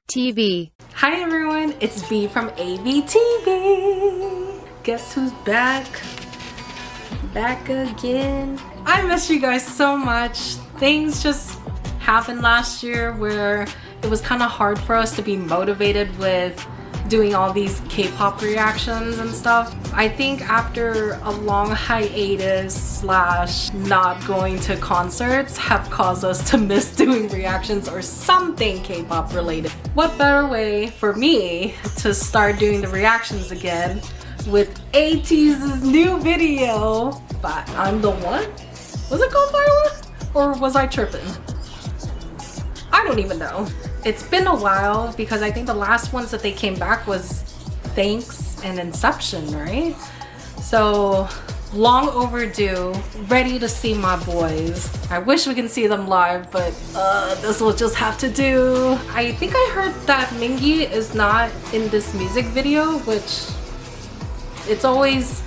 TV. Hi everyone, it's B from AVTV. Guess who's back? Back again. I miss you guys so much. Things just happened last year where it was kind of hard for us to be motivated with doing all these K-pop reactions and stuff. I think after a long hiatus slash not going to concerts have caused us to miss doing reactions or something K-pop related. What better way for me to start doing the reactions again with ATEEZ's new video by I'm the One? Was it called Firework? Or was I tripping? I don't even know. It's been a while because I think the last ones that they came back was Thanks and Inception, right? So long overdue, ready to see my boys. I wish we can see them live, but this will just have to do. I think I heard that Mingi is not in this music video, which it's always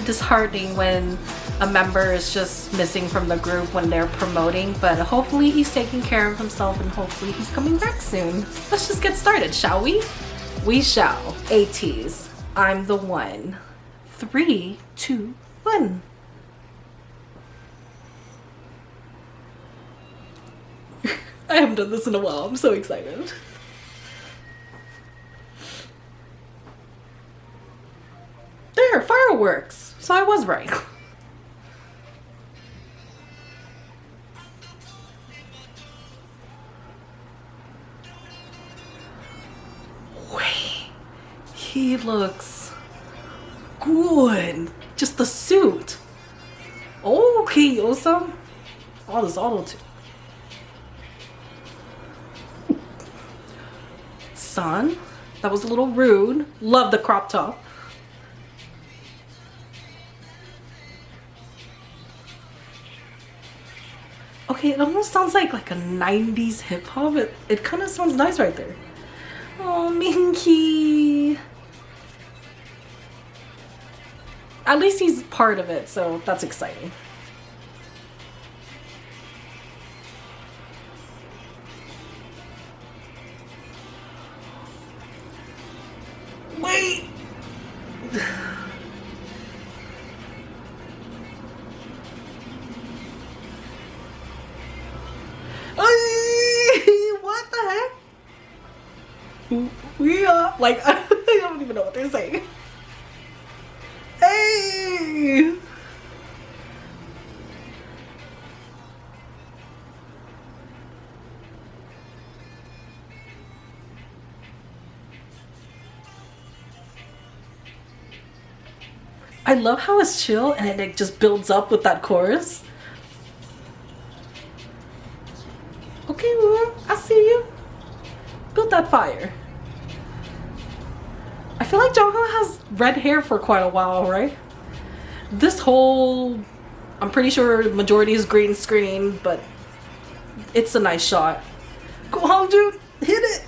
disheartening when a member is just missing from the group when they're promoting, but hopefully he's taking care of himself and hopefully he's coming back soon. Let's just get started, shall we? We shall. ATEEZ, I'm the One. 3, 2, 1. I haven't done this in a while. I'm so excited. There, fireworks. So I was right. Wait, he looks good. Just the suit. Okay, awesome. All this auto too. Son, that was a little rude. Love the crop top. Okay, it almost sounds like a 90s hip hop. It kind of sounds nice right there. Oh, Minky. At least he's part of it, so that's exciting. Wait. What the heck? We are like, I don't even know what they're saying. Hey! I love how it's chill and it just builds up with that chorus. Okay, well, I see you. Build that fire. I feel like Jongho has red hair for quite a while, right? This whole, I'm pretty sure the majority is green screen, but it's a nice shot. Go on, dude, hit it.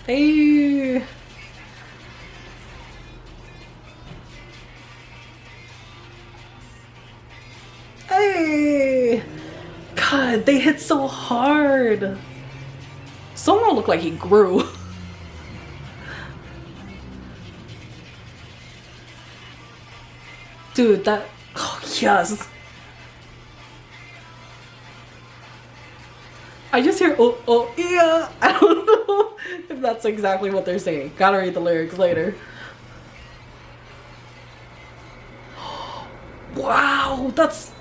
Hey. Hey. God, they hit so hard. Someone looked like he grew. Dude, that, oh yes. I just hear oh yeah. I don't know if that's exactly what they're saying. Gotta read the lyrics later. Wow, that's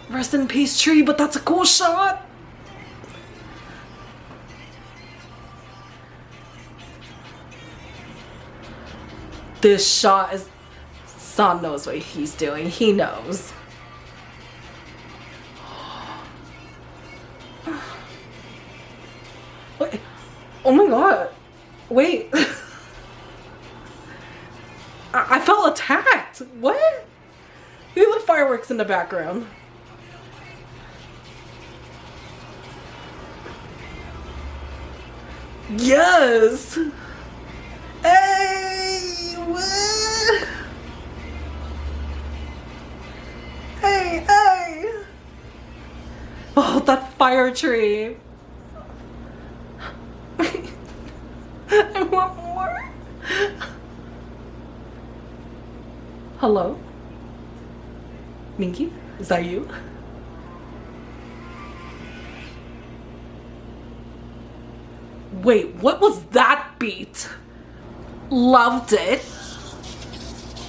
rest in peace tree, but that's a cool shot. This shot is, Son knows what he's doing. He knows. Wait. Oh my god. Wait. I felt attacked. What? Look at the fireworks in the background. Yes. Hey. What? Hey, hey! Oh, that fire tree. I want more. Hello? Minky? Is that you? Wait, what was that beat? Loved it.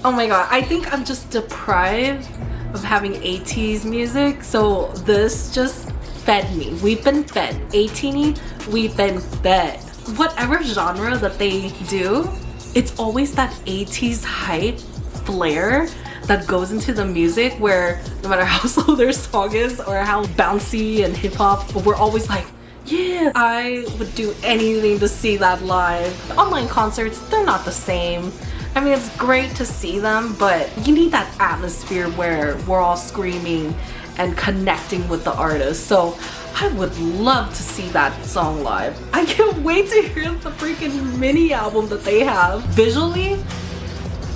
Oh my god, I think I'm just deprived of having ATEEZ music, so this just fed me. We've been fed. ATEEZ, we've been fed. Whatever genre that they do, it's always that ATEEZ hype flair that goes into the music, where no matter how slow their song is or how bouncy and hip-hop, we're always like, yeah, I would do anything to see that live. Online concerts, they're not the same. I mean, it's great to see them, but you need that atmosphere where we're all screaming and connecting with the artist. So I would love to see that song live. I can't wait to hear the freaking mini album that they have. Visually,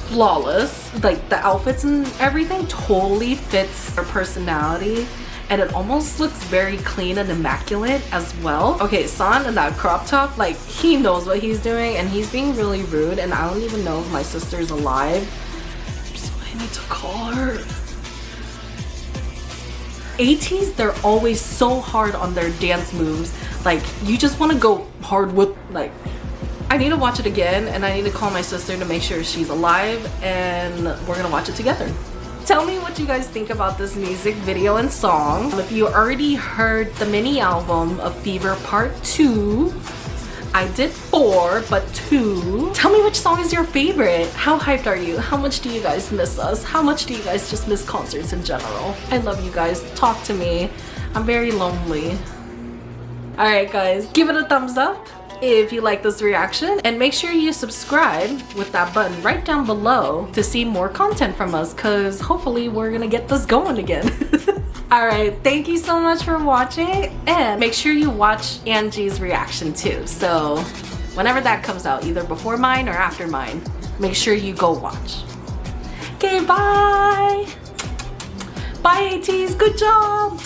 flawless. Like the outfits and everything totally fits their personality. And it almost looks very clean and immaculate as well. Okay, San in that crop top, like, he knows what he's doing and he's being really rude, and I don't even know if my sister's alive, so I need to call her. ATEEZ, they're always so hard on their dance moves. Like, you just want to go hard with, like, I need to watch it again, and I need to call my sister to make sure she's alive, and we're gonna watch it together. Tell me what you guys think about this music video and song. If you already heard the mini album of Fever Part 2, I did 4, but 2. Tell me which song is your favorite. How hyped are you? How much do you guys miss us? How much do you guys just miss concerts in general? I love you guys. Talk to me. I'm very lonely. Alright guys, give it a thumbs up if you like this reaction, and make sure you subscribe with that button right down below to see more content from us, because hopefully we're gonna get this going again. Alright, thank you so much for watching, and make sure you watch Angie's reaction too. So whenever that comes out, either before mine or after mine, make sure you go watch. Okay, bye! Bye ATEEZ, good job!